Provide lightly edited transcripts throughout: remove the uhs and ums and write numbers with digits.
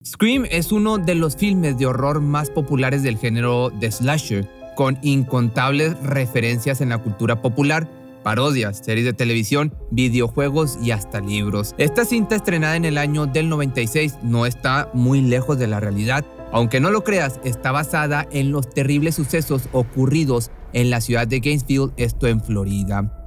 Scream es uno de los filmes de horror más populares del género de slasher, con incontables referencias en la cultura popular, parodias, series de televisión, videojuegos y hasta libros. Esta cinta, estrenada en el año del 96, no está muy lejos de la realidad. Aunque no lo creas, está basada en los terribles sucesos ocurridos en la ciudad de Gainesville, esto en Florida.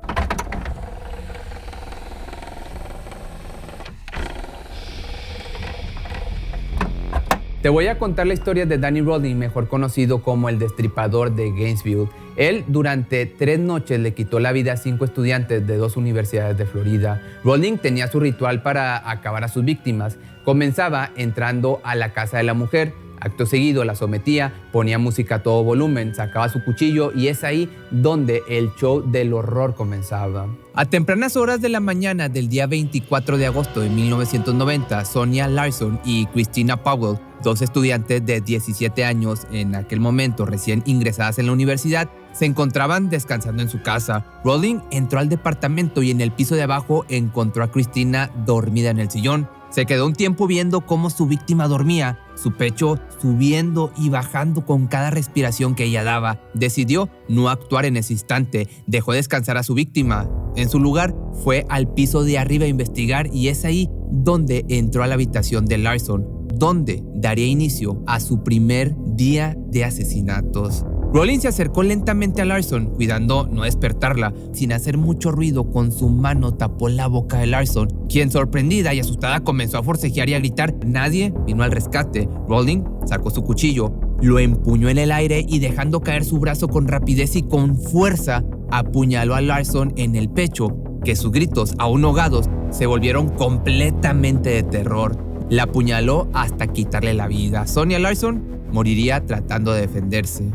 Te voy a contar la historia de Danny Rolling, mejor conocido como el Destripador de Gainesville. Él durante 3 noches le quitó la vida a 5 estudiantes de 2 universidades de Florida. Rolling tenía su ritual para acabar a sus víctimas. Comenzaba entrando a la casa de la mujer. Acto seguido la sometía, ponía música a todo volumen, sacaba su cuchillo y es ahí donde el show del horror comenzaba. A tempranas horas de la mañana del día 24 de agosto de 1990, Sonia Larson y Christina Powell, 2 estudiantes de 17 años en aquel momento recién ingresadas en la universidad, se encontraban descansando en su casa. Rolling entró al departamento y en el piso de abajo encontró a Christina dormida en el sillón. Se quedó un tiempo viendo cómo su víctima dormía, su pecho subiendo y bajando con cada respiración que ella daba. Decidió no actuar en ese instante, dejó descansar a su víctima. En su lugar, fue al piso de arriba a investigar y es ahí donde entró a la habitación de Larson, donde daría inicio a su primer día de asesinatos. Rolling se acercó lentamente a Larson, cuidando no despertarla. Sin hacer mucho ruido, con su mano tapó la boca de Larson, quien, sorprendida y asustada, comenzó a forcejear y a gritar. Nadie vino al rescate. Rolling sacó su cuchillo, lo empuñó en el aire y, dejando caer su brazo con rapidez y con fuerza, apuñaló a Larson en el pecho, que sus gritos, aún ahogados, se volvieron completamente de terror. La apuñaló hasta quitarle la vida. Sonia Larson moriría tratando de defenderse.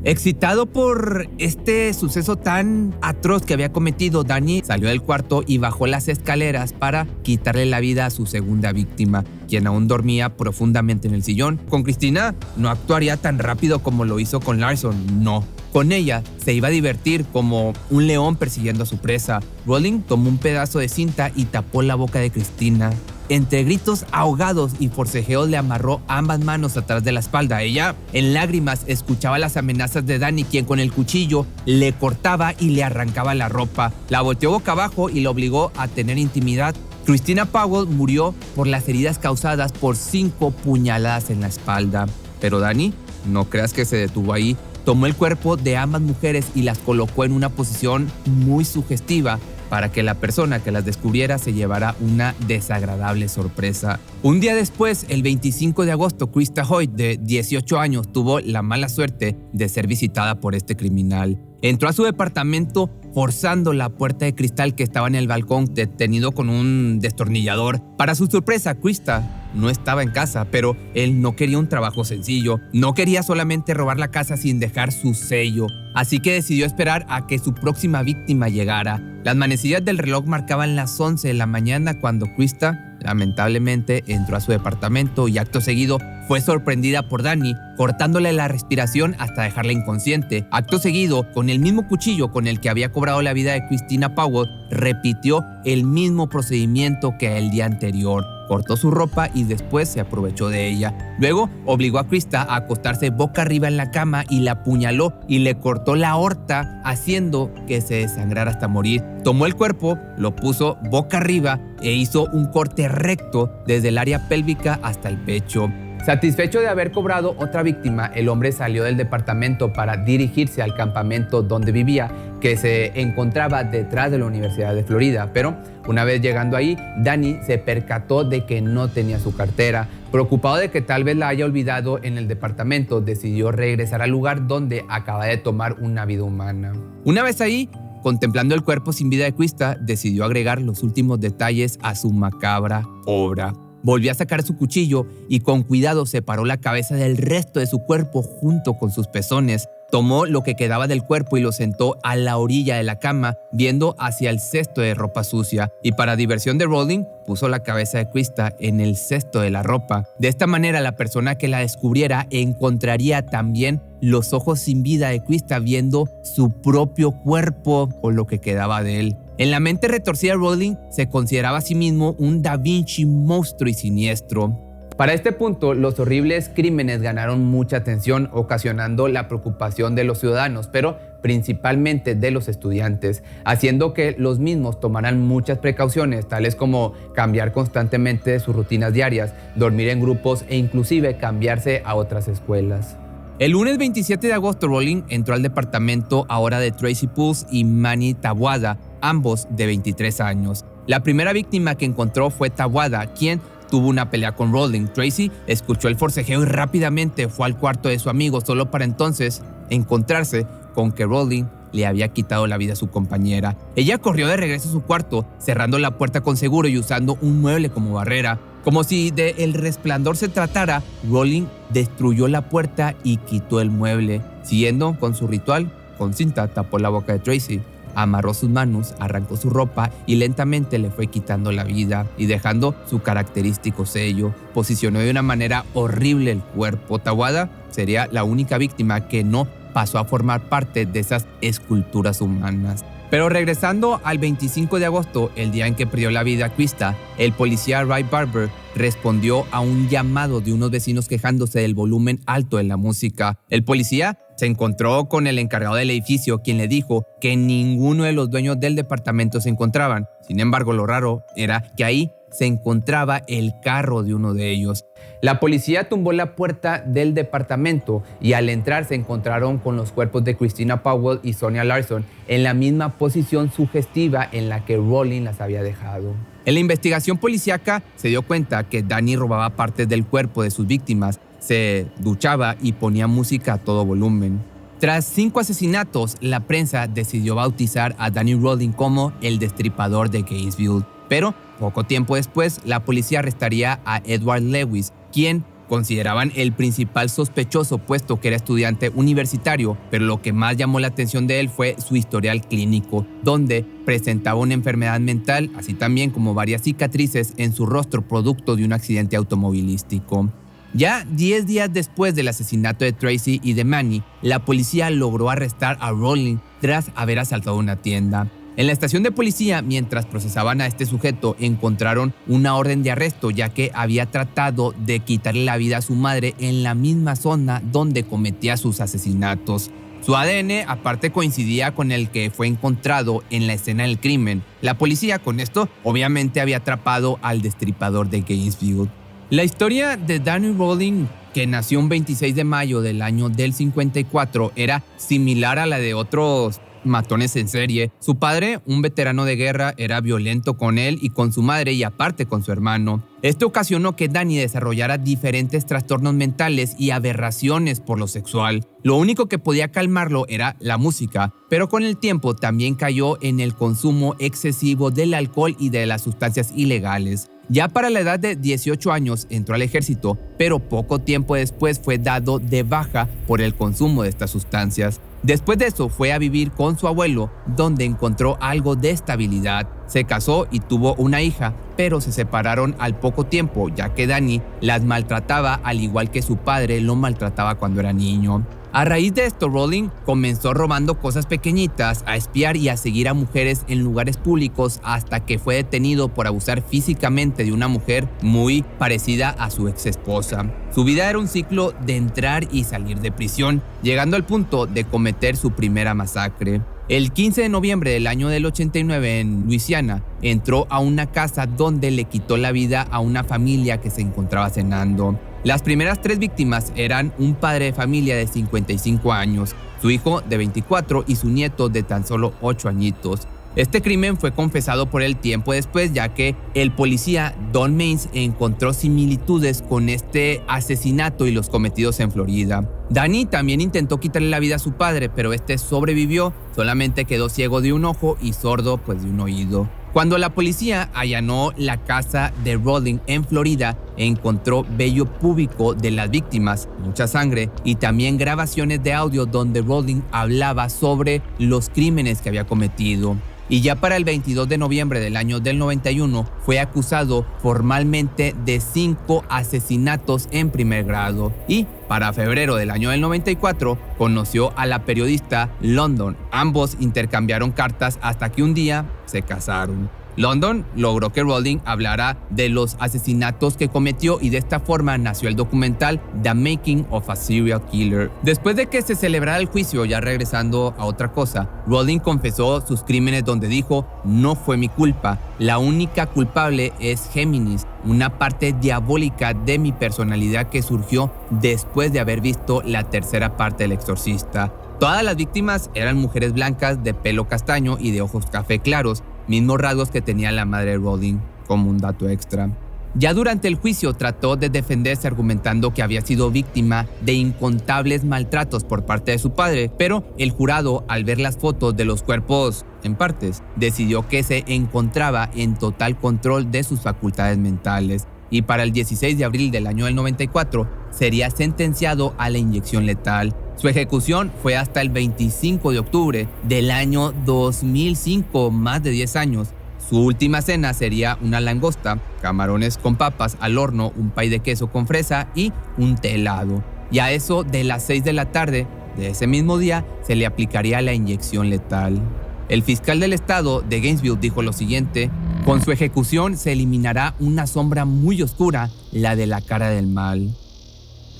Excitado por este suceso tan atroz que había cometido, Danny salió del cuarto y bajó las escaleras para quitarle la vida a su segunda víctima, quien aún dormía profundamente en el sillón. Con Christina no actuaría tan rápido como lo hizo con Larson, no. Con ella se iba a divertir como un león persiguiendo a su presa. Rolling tomó un pedazo de cinta y tapó la boca de Christina. Entre gritos ahogados y forcejeos le amarró ambas manos atrás de la espalda. Ella, en lágrimas, escuchaba las amenazas de Danny, quien con el cuchillo le cortaba y le arrancaba la ropa. La volteó boca abajo y la obligó a tener intimidad. Christina Powell murió por las heridas causadas por 5 puñaladas en la espalda. Pero Danny, no creas que se detuvo ahí. Tomó el cuerpo de ambas mujeres y las colocó en una posición muy sugestiva para que la persona que las descubriera se llevara una desagradable sorpresa. Un día después, el 25 de agosto, Krista Hoyt, de 18 años, tuvo la mala suerte de ser visitada por este criminal. Entró a su departamento forzando la puerta de cristal que estaba en el balcón, detenido con un destornillador. Para su sorpresa, Krista no estaba en casa, pero él no quería un trabajo sencillo. No quería solamente robar la casa sin dejar su sello. Así que decidió esperar a que su próxima víctima llegara. Las manecillas del reloj marcaban las 11 de la mañana cuando Krista, lamentablemente, entró a su departamento y acto seguido fue sorprendida por Danny, cortándole la respiración hasta dejarla inconsciente. Acto seguido, con el mismo cuchillo con el que había cobrado la vida de Christina Powell, repitió el mismo procedimiento que el día anterior. Cortó su ropa y después se aprovechó de ella. Luego obligó a Krista a acostarse boca arriba en la cama y la apuñaló y le cortó la aorta, haciendo que se desangrara hasta morir. Tomó el cuerpo, lo puso boca arriba e hizo un corte recto desde el área pélvica hasta el pecho. Satisfecho de haber cobrado otra víctima, el hombre salió del departamento para dirigirse al campamento donde vivía, que se encontraba detrás de la Universidad de Florida. Pero una vez llegando ahí, Danny se percató de que no tenía su cartera. Preocupado de que tal vez la haya olvidado en el departamento, decidió regresar al lugar donde acaba de tomar una vida humana. Una vez ahí, contemplando el cuerpo sin vida de Krista, decidió agregar los últimos detalles a su macabra obra. Volvió a sacar su cuchillo y con cuidado separó la cabeza del resto de su cuerpo junto con sus pezones. Tomó lo que quedaba del cuerpo y lo sentó a la orilla de la cama, viendo hacia el cesto de ropa sucia. Y para diversión de Rolling, puso la cabeza de Krista en el cesto de la ropa. De esta manera, la persona que la descubriera encontraría también los ojos sin vida de Krista, viendo su propio cuerpo o lo que quedaba de él. En la mente retorcida de Rolling, se consideraba a sí mismo un Da Vinci monstruo y siniestro. Para este punto, los horribles crímenes ganaron mucha atención, ocasionando la preocupación de los ciudadanos, pero principalmente de los estudiantes, haciendo que los mismos tomaran muchas precauciones, tales como cambiar constantemente sus rutinas diarias, dormir en grupos e inclusive cambiarse a otras escuelas. El lunes 27 de agosto, Rowling entró al departamento ahora de Tracy Pulse y Manny Tawada, ambos de 23 años. La primera víctima que encontró fue Tawada, quien tuvo una pelea con Rowling. Tracy escuchó el forcejeo y rápidamente fue al cuarto de su amigo, solo para entonces encontrarse con que Rowling le había quitado la vida a su compañera. Ella corrió de regreso a su cuarto, cerrando la puerta con seguro y usando un mueble como barrera. Como si de El Resplandor se tratara, Rowling destruyó la puerta y quitó el mueble. Siguiendo con su ritual, con cinta tapó la boca de Tracy, amarró sus manos, arrancó su ropa y lentamente le fue quitando la vida y dejando su característico sello. Posicionó de una manera horrible el cuerpo. Tawada sería la única víctima que no pasó a formar parte de esas esculturas humanas. Pero regresando al 25 de agosto, el día en que perdió la vida Krista, el policía Ray Barber respondió a un llamado de unos vecinos quejándose del volumen alto de la música. El policía se encontró con el encargado del edificio, quien le dijo que ninguno de los dueños del departamento se encontraban. Sin embargo, lo raro era que ahí se encontraba el carro de uno de ellos. La policía tumbó la puerta del departamento y al entrar se encontraron con los cuerpos de Christina Powell y Sonia Larson en la misma posición sugestiva en la que Rowling las había dejado. En la investigación policíaca se dio cuenta que Danny robaba partes del cuerpo de sus víctimas, se duchaba y ponía música a todo volumen. Tras 5 asesinatos, la prensa decidió bautizar a Danny Rowling como el destripador de Gainesville. Pero poco tiempo después, la policía arrestaría a Edward Lewis, quien consideraban el principal sospechoso puesto que era estudiante universitario, pero lo que más llamó la atención de él fue su historial clínico, donde presentaba una enfermedad mental, así también como varias cicatrices en su rostro producto de un accidente automovilístico. Ya 10 días después del asesinato de Tracy y de Manny, la policía logró arrestar a Rowling tras haber asaltado una tienda. En la estación de policía, mientras procesaban a este sujeto, encontraron una orden de arresto ya que había tratado de quitarle la vida a su madre en la misma zona donde cometía sus asesinatos. Su ADN aparte coincidía con el que fue encontrado en la escena del crimen. La policía con esto obviamente había atrapado al destripador de Gainesville. La historia de Danny Rowling, que nació un 26 de mayo del año del 54, era similar a la de otros matones en serie. Su padre, un veterano de guerra, era violento con él y con su madre y aparte con su hermano. Esto ocasionó que Danny desarrollara diferentes trastornos mentales y aberraciones por lo sexual. Lo único que podía calmarlo era la música, pero con el tiempo también cayó en el consumo excesivo del alcohol y de las sustancias ilegales. Ya para la edad de 18 años entró al ejército, pero poco tiempo después fue dado de baja por el consumo de estas sustancias. Después de eso fue a vivir con su abuelo, donde encontró algo de estabilidad. Se casó y tuvo una hija, pero se separaron al poco tiempo, ya que Danny las maltrataba al igual que su padre lo maltrataba cuando era niño. A raíz de esto, Rowling comenzó robando cosas pequeñitas, a espiar y a seguir a mujeres en lugares públicos hasta que fue detenido por abusar físicamente de una mujer muy parecida a su ex esposa. Su vida era un ciclo de entrar y salir de prisión, llegando al punto de cometer su primera masacre. El 15 de noviembre del año del 89 en Luisiana, entró a una casa donde le quitó la vida a una familia que se encontraba cenando. Las primeras 3 víctimas eran un padre de familia de 55 años, su hijo de 24 y su nieto de tan solo 8 añitos. Este crimen fue confesado por él tiempo después, ya que el policía Don Mains encontró similitudes con este asesinato y los cometidos en Florida. Danny también intentó quitarle la vida a su padre, pero este sobrevivió, solamente quedó ciego de un ojo y sordo de un oído. Cuando la policía allanó la casa de Rowling en Florida, encontró vello púbico de las víctimas, mucha sangre y también grabaciones de audio donde Rowling hablaba sobre los crímenes que había cometido. Y ya para el 22 de noviembre del año del 91 fue acusado formalmente de 5 asesinatos en primer grado. Y para febrero del año del 94 conoció a la periodista London. Ambos intercambiaron cartas hasta que un día se casaron. London logró que Rowling hablara de los asesinatos que cometió y de esta forma nació el documental The Making of a Serial Killer. Después de que se celebrara el juicio, ya regresando a otra cosa, Rowling confesó sus crímenes donde dijo: no fue mi culpa, la única culpable es Géminis, una parte diabólica de mi personalidad que surgió después de haber visto la tercera parte del Exorcista. Todas las víctimas eran mujeres blancas de pelo castaño y de ojos café claros, mismos rasgos que tenía la madre de Rowling, como un dato extra. Ya durante el juicio trató de defenderse argumentando que había sido víctima de incontables maltratos por parte de su padre, pero el jurado, al ver las fotos de los cuerpos en partes, decidió que se encontraba en total control de sus facultades mentales y para el 16 de abril del año del 94 sería sentenciado a la inyección letal. Su ejecución fue hasta el 25 de octubre del año 2005, más de 10 años. Su última cena sería una langosta, camarones con papas al horno, un pay de queso con fresa y un té helado. Y a eso de las 6 de la tarde de ese mismo día se le aplicaría la inyección letal. El fiscal del estado de Gainesville dijo lo siguiente: con su ejecución se eliminará una sombra muy oscura, la de la cara del mal.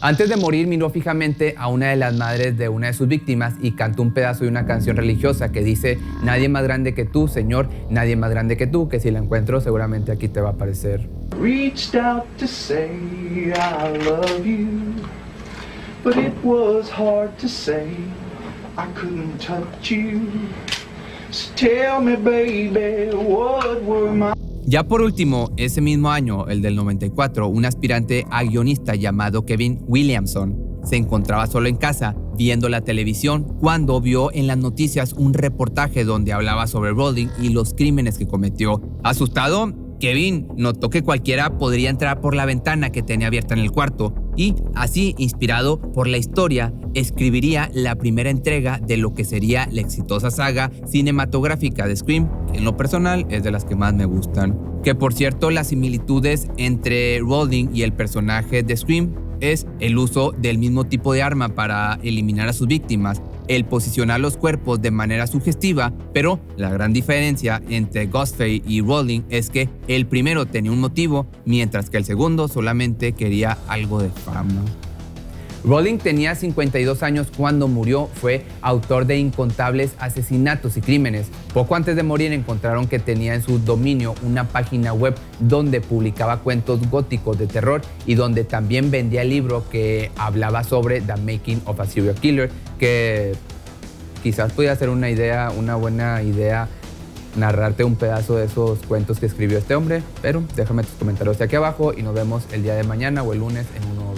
Antes de morir miró fijamente a una de las madres de una de sus víctimas y cantó un pedazo de una canción religiosa que dice: nadie más grande que tú, Señor, nadie más grande que tú, que si la encuentro seguramente aquí te va a aparecer. Reached out to say I love you, but it was hard to say I couldn't touch you. So tell me, baby, what were my... Ya por último, ese mismo año, el del 94, un aspirante a guionista llamado Kevin Williamson se encontraba solo en casa viendo la televisión cuando vio en las noticias un reportaje donde hablaba sobre Rowling y los crímenes que cometió. Asustado, Kevin notó que cualquiera podría entrar por la ventana que tenía abierta en el cuarto y, así inspirado por la historia, escribiría la primera entrega de lo que sería la exitosa saga cinematográfica de Scream, que en lo personal es de las que más me gustan. Que por cierto, las similitudes entre Rowling y el personaje de Scream es el uso del mismo tipo de arma para eliminar a sus víctimas, el posicionar los cuerpos de manera sugestiva, pero la gran diferencia entre Ghostface y Rowling es que el primero tenía un motivo, mientras que el segundo solamente quería algo de fama. Rowling tenía 52 años cuando murió, fue autor de incontables asesinatos y crímenes. Poco antes de morir encontraron que tenía en su dominio una página web donde publicaba cuentos góticos de terror y donde también vendía el libro que hablaba sobre The Making of a Serial Killer, que quizás podía ser una buena idea narrarte un pedazo de esos cuentos que escribió este hombre, pero déjame tus comentarios aquí abajo y nos vemos el día de mañana o el lunes en uno